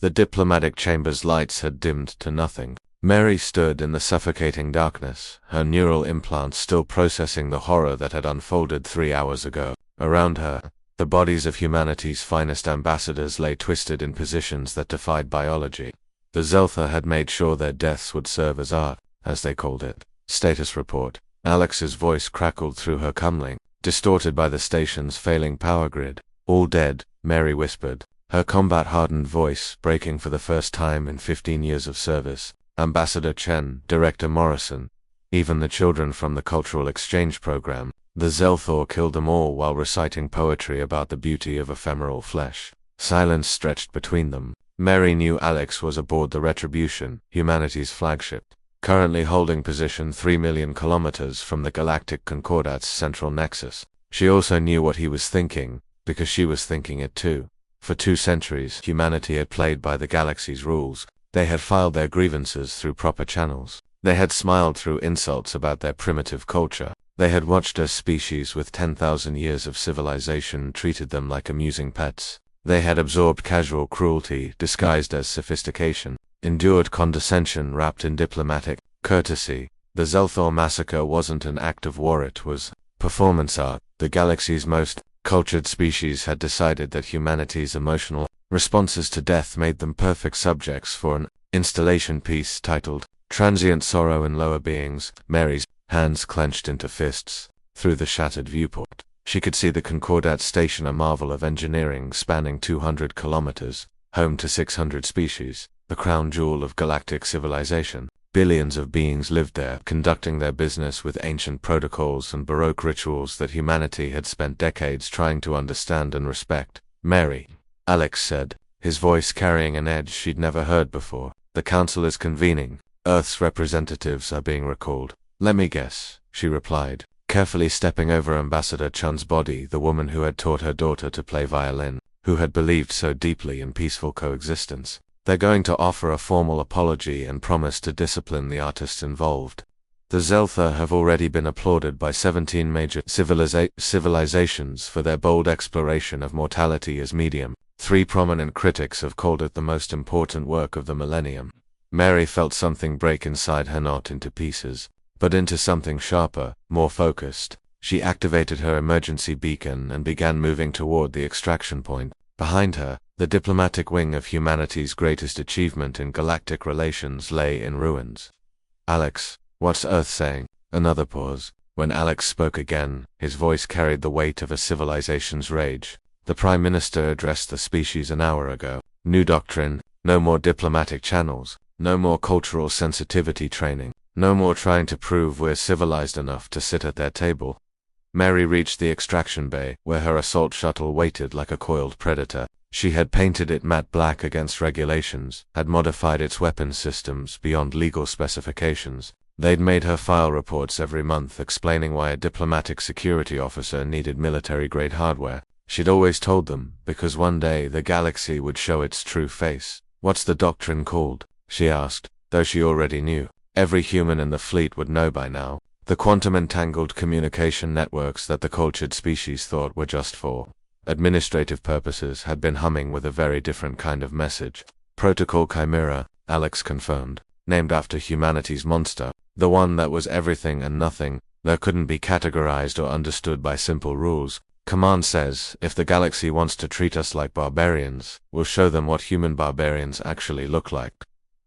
The diplomatic chamber's lights had dimmed to nothing. Mary stood in the suffocating darkness, her neural implants still processing the horror that had unfolded 3 hours ago. Around her, the bodies of humanity's finest ambassadors lay twisted in positions that defied biology. The Zeltha had made sure their deaths would serve as art, as they called it. Status report. Alex's voice crackled through her comlink, distorted by the station's failing power grid. All dead, Mary whispered, her combat-hardened voice breaking for the first time in 15 years of service. Ambassador Chen, Director Morrison, even the children from the cultural exchange program. The Zelthor killed them all while reciting poetry about the beauty of ephemeral flesh. Silence stretched between them. Mary knew Alex was aboard the Retribution, humanity's flagship, currently holding position 3 million kilometers from the Galactic Concordat's central nexus. She also knew what he was thinking, because she was thinking it too. For 2 centuries, humanity had played by the galaxy's rules. They had filed their grievances through proper channels. They had smiled through insults about their primitive culture. They had watched a species with 10,000 years of civilization treated them like amusing pets. They had absorbed casual cruelty disguised as sophistication, endured condescension wrapped in diplomatic courtesy. The Zelthor massacre wasn't an act of war, it was performance art. The galaxy's most cultured species had decided that humanity's emotional responses to death made them perfect subjects for an installation piece titled Transient Sorrow in Lower Beings. Mary's hands clenched into fists. Through the shattered viewport, she could see the Concordat station, a marvel of engineering spanning 200 kilometers, home to 600 species, the crown jewel of galactic civilization. Billions of beings lived there, conducting their business with ancient protocols and baroque rituals that humanity had spent decades trying to understand and respect. Mary, Alex said, his voice carrying an edge she'd never heard before. The council is convening. Earth's representatives are being recalled. Let me guess, she replied, carefully stepping over Ambassador Chun's body, the woman who had taught her daughter to play violin, who had believed so deeply in peaceful coexistence. They're going to offer a formal apology and promise to discipline the artists involved. The Zeltha have already been applauded by 17 major civilizations for their bold exploration of mortality as medium. 3 prominent critics have called it the most important work of the millennium. Mary felt something break inside her, not into pieces, but into something sharper, more focused. She activated her emergency beacon and began moving toward the extraction point. Behind her, the diplomatic wing of humanity's greatest achievement in galactic relations lay in ruins. Alex, what's Earth saying? Another pause. When Alex spoke again, his voice carried the weight of a civilization's rage. The Prime Minister addressed the species an hour ago. New doctrine, no more diplomatic channels, no more cultural sensitivity training, no more trying to prove we're civilized enough to sit at their table. Mary reached the extraction bay, where her assault shuttle waited like a coiled predator. She had painted it matte black against regulations, had modified its weapons systems beyond legal specifications. They'd made her file reports every month explaining why a diplomatic security officer needed military-grade hardware. She'd always told them, because one day the galaxy would show its true face. What's the doctrine called? She asked, though she already knew. Every human in the fleet would know by now. The quantum-entangled communication networks that the cultured species thought were just for administrative purposes had been humming with a very different kind of message. Protocol Chimera, Alex confirmed, named after humanity's monster, the one that was everything and nothing, that couldn't be categorized or understood by simple rules. Command says, if the galaxy wants to treat us like barbarians, we'll show them what human barbarians actually look like.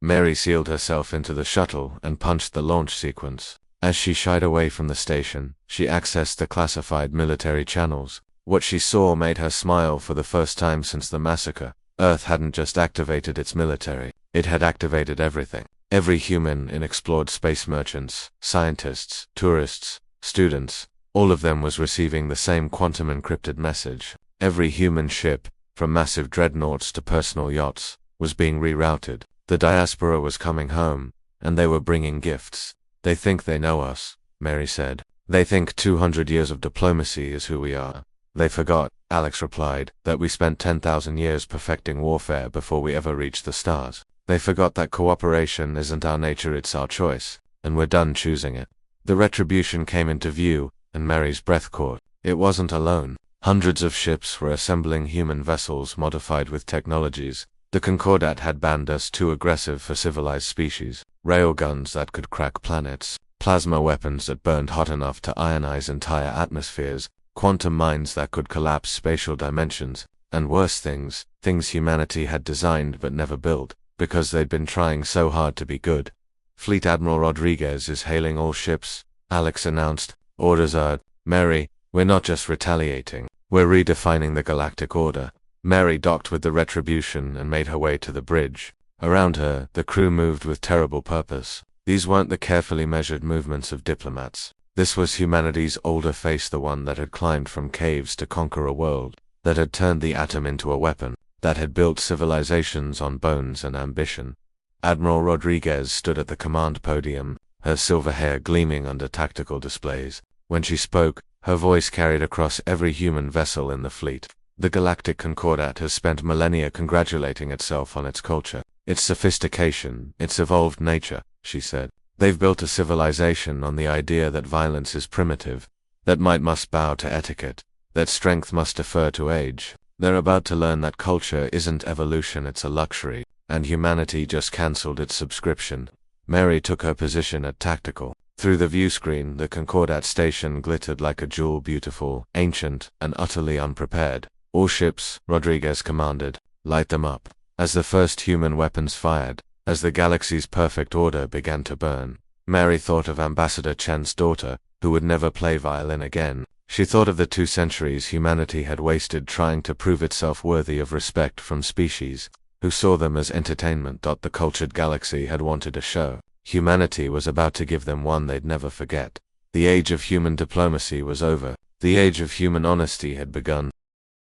Mary sealed herself into the shuttle and punched the launch sequence. As she shied away from the station, she accessed the classified military channels. What she saw made her smile for the first time since the massacre. Earth hadn't just activated its military, it had activated everything. Every human in explored space, merchants, scientists, tourists, students, all of them was receiving the same quantum-encrypted message. Every human ship, from massive dreadnoughts to personal yachts, was being rerouted. The diaspora was coming home, and they were bringing gifts. They think they know us, Mary said. They think 200 years of diplomacy is who we are. They forgot, Alex replied, that we spent 10,000 years perfecting warfare before we ever reached the stars. They forgot that cooperation isn't our nature, it's our choice, and we're done choosing it. The Retribution came into view, and Mary's breath caught. It wasn't alone. Hundreds of ships were assembling human vessels modified with technologies The Concordat had banned us too aggressive for civilized species. Railguns that could crack planets, plasma weapons that burned hot enough to ionize entire atmospheres, quantum mines that could collapse spatial dimensions, and worse things humanity had designed but never built, because they'd been trying so hard to be good. Fleet Admiral Rodriguez is hailing all ships, Alex announced. Orders are, Mary, we're not just retaliating, we're redefining the galactic order. Mary docked with the Retribution and made her way to the bridge. Around her, the crew moved with terrible purpose. These weren't the carefully measured movements of diplomats. This was humanity's older face, the one that had climbed from caves to conquer a world, that had turned the atom into a weapon, that had built civilizations on bones and ambition. Admiral Rodriguez stood at the command podium, her silver hair gleaming under tactical displays. When she spoke, her voice carried across every human vessel in the fleet. The Galactic Concordat has spent millennia congratulating itself on its culture, its sophistication, its evolved nature, she said. They've built a civilization on the idea that violence is primitive, that might must bow to etiquette, that strength must defer to age. They're about to learn that culture isn't evolution, it's a luxury, and humanity just cancelled its subscription. Mary took her position at tactical. Through the viewscreen, the Concordat station glittered like a jewel, beautiful, ancient, and utterly unprepared. All ships, Rodriguez commanded, light them up. As the first human weapons fired, as the galaxy's perfect order began to burn, Mary thought of Ambassador Chen's daughter, who would never play violin again. She thought of the 2 centuries humanity had wasted trying to prove itself worthy of respect from species who saw them as entertainment. The cultured galaxy had wanted a show. Humanity was about to give them one they'd never forget. The age of human diplomacy was over. The age of human honesty had begun.